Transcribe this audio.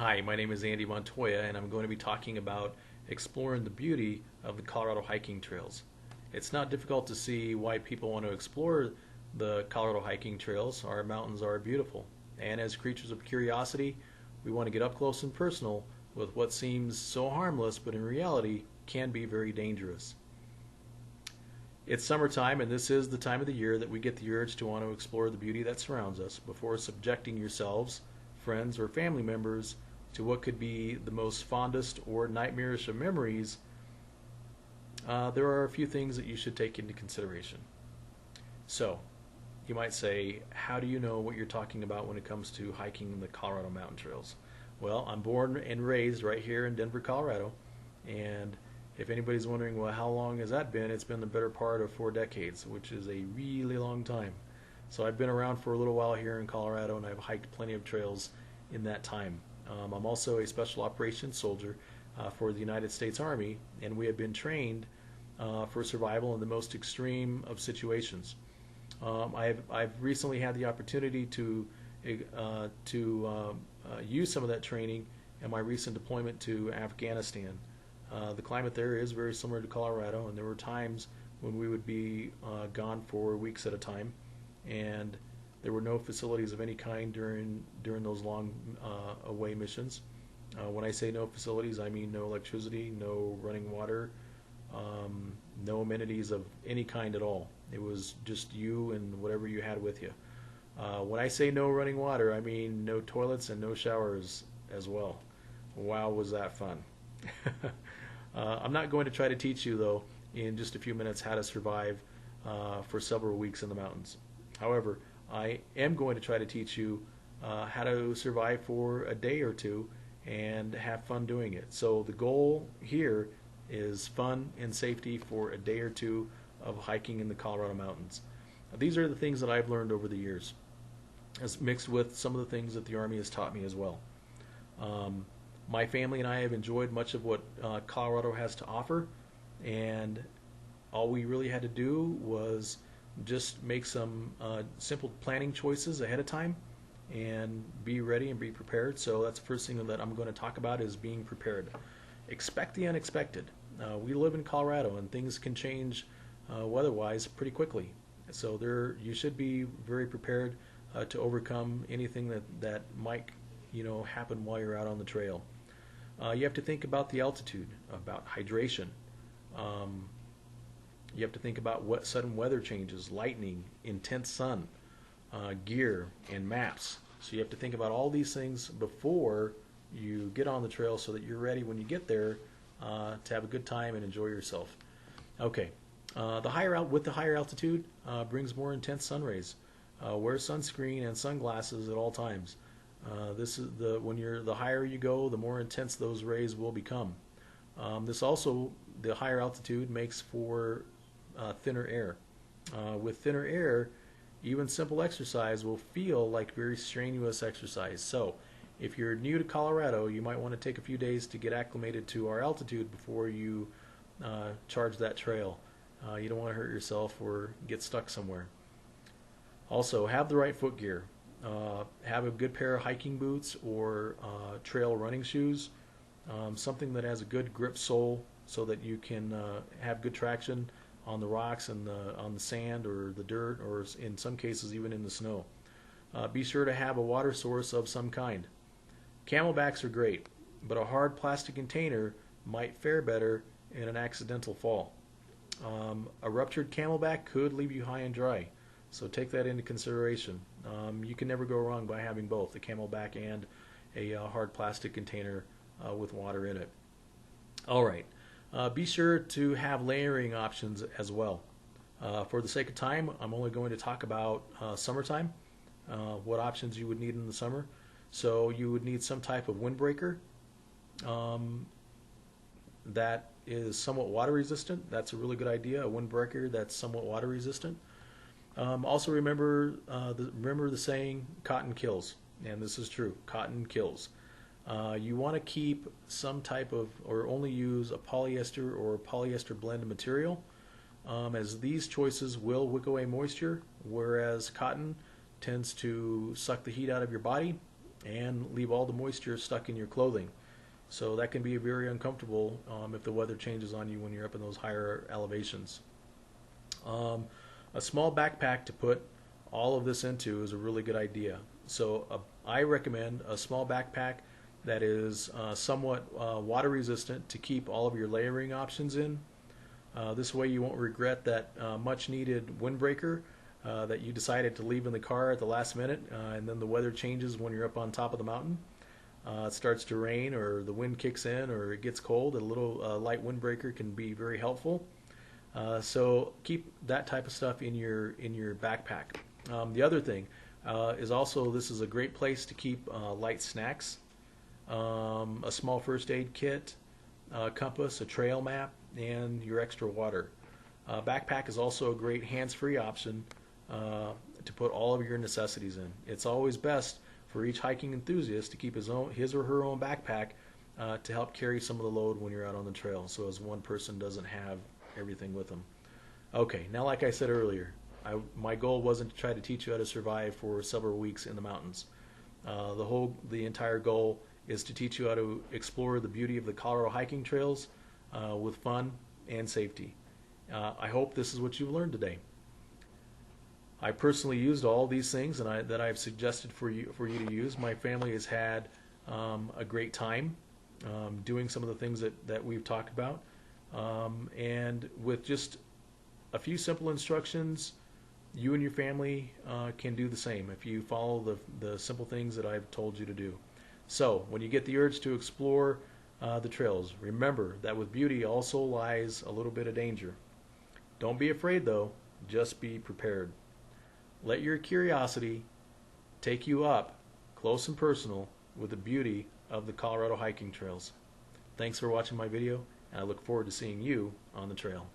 Hi, my name is Andy Montoya, and I'm going to be talking about exploring the beauty of the Colorado hiking trails. It's not difficult to see why people want to explore the Colorado hiking trails. Our mountains are beautiful, and as creatures of curiosity, we want to get up close and personal with what seems so harmless, but in reality can be very dangerous. It's summertime, and this is the time of the year that we get the urge to want to explore the beauty that surrounds us before subjecting yourselves, friends, or family members to what could be the most fondest or nightmarish of memories. There are a few things that you should take into consideration. So, you might say, how do you know what you're talking about when it comes to hiking the Colorado mountain trails? Well, I'm born and raised right here in Denver, Colorado, and if anybody's wondering, well, how long has that been? It's been the better part of 4 decades, which is a really long time. So I've been around for a little while here in Colorado, and I've hiked plenty of trails in that time. I'm also a special operations soldier for the United States Army, and we have been trained for survival in the most extreme of situations. I've recently had the opportunity to use some of that training in my recent deployment to Afghanistan. The climate there is very similar to Colorado, and there were times when we would be gone for weeks at a time, and there were no facilities of any kind during those long away missions. When I say no facilities, I mean no electricity, no running water, no amenities of any kind at all. It was just you and whatever you had with you. When I say no running water, I mean no toilets and no showers as well. Wow, was that fun. I'm not going to try to teach you, though, in just a few minutes how to survive for several weeks in the mountains. However, I am going to try to teach you how to survive for a day or two and have fun doing it. So the goal here is fun and safety for a day or two of hiking in the Colorado mountains. These are the things that I've learned over the years, as mixed with some of the things that the Army has taught me as well. My family and I have enjoyed much of what Colorado has to offer, and all we really had to do was just make some simple planning choices ahead of time and be ready and be prepared. So that's the first thing that I'm going to talk about is being prepared. Expect the unexpected. We live in Colorado, and things can change weather-wise pretty quickly. So you should be very prepared to overcome anything that might happen while you're out on the trail. You have to think about the altitude, about hydration. You have to think about what sudden weather changes, lightning, intense sun, gear, and maps. So you have to think about all these things before you get on the trail so that you're ready when you get there to have a good time and enjoy yourself. Okay, with the higher altitude brings more intense sun rays. Wear sunscreen and sunglasses at all times. This is the higher you go, the more intense those rays will become. The higher altitude makes for thinner air. With thinner air, even simple exercise will feel like very strenuous exercise. So, if you're new to Colorado, you might want to take a few days to get acclimated to our altitude before you charge that trail. You don't want to hurt yourself or get stuck somewhere. Also, have the right foot gear. Have a good pair of hiking boots or trail running shoes, something that has a good grip sole so that you can have good traction on the rocks and on the sand or the dirt, or in some cases even in the snow. Be sure to have a water source of some kind. Camelbacks are great, but a hard plastic container might fare better in an accidental fall. A ruptured camelback could leave you high and dry, so take that into consideration. You can never go wrong by having both, a camelback and a hard plastic container with water in it. All right. Be sure to have layering options as well. For the sake of time, I'm only going to talk about summertime, what options you would need in the summer. So you would need some type of windbreaker that is somewhat water resistant. That's a really good idea, a windbreaker that's somewhat water resistant. Also remember the saying, cotton kills, and this is true, cotton kills. You want to keep some type of, or only use a polyester or polyester blend material, as these choices will wick away moisture, whereas cotton tends to suck the heat out of your body and leave all the moisture stuck in your clothing. So that can be very uncomfortable if the weather changes on you when you're up in those higher elevations. A small backpack to put all of this into is a really good idea. So I recommend a small backpack that is somewhat water resistant to keep all of your layering options in. This way you won't regret that much needed windbreaker that you decided to leave in the car at the last minute, and then the weather changes when you're up on top of the mountain. It starts to rain, or the wind kicks in, or it gets cold. A little light windbreaker can be very helpful. So keep that type of stuff in your backpack. The other thing is also, this is a great place to keep light snacks, a small first aid kit, a compass, a trail map, and your extra water. Backpack is also a great hands-free option to put all of your necessities in. It's always best for each hiking enthusiast to keep his or her own backpack to help carry some of the load when you're out on the trail, so as one person doesn't have everything with them. Okay, now like I said earlier, my goal wasn't to try to teach you how to survive for several weeks in the mountains. The entire goal is to teach you how to explore the beauty of the Colorado hiking trails with fun and safety. I hope this is what you've learned today. I personally used all these things that I've suggested for you to use. My family has had a great time doing some of the things that we've talked about. And with just a few simple instructions, you and your family can do the same if you follow the simple things that I've told you to do. So when you get the urge to explore the trails, remember that with beauty also lies a little bit of danger. Don't be afraid though, just be prepared. Let your curiosity take you up close and personal with the beauty of the Colorado hiking trails. Thanks for watching my video, and I look forward to seeing you on the trail.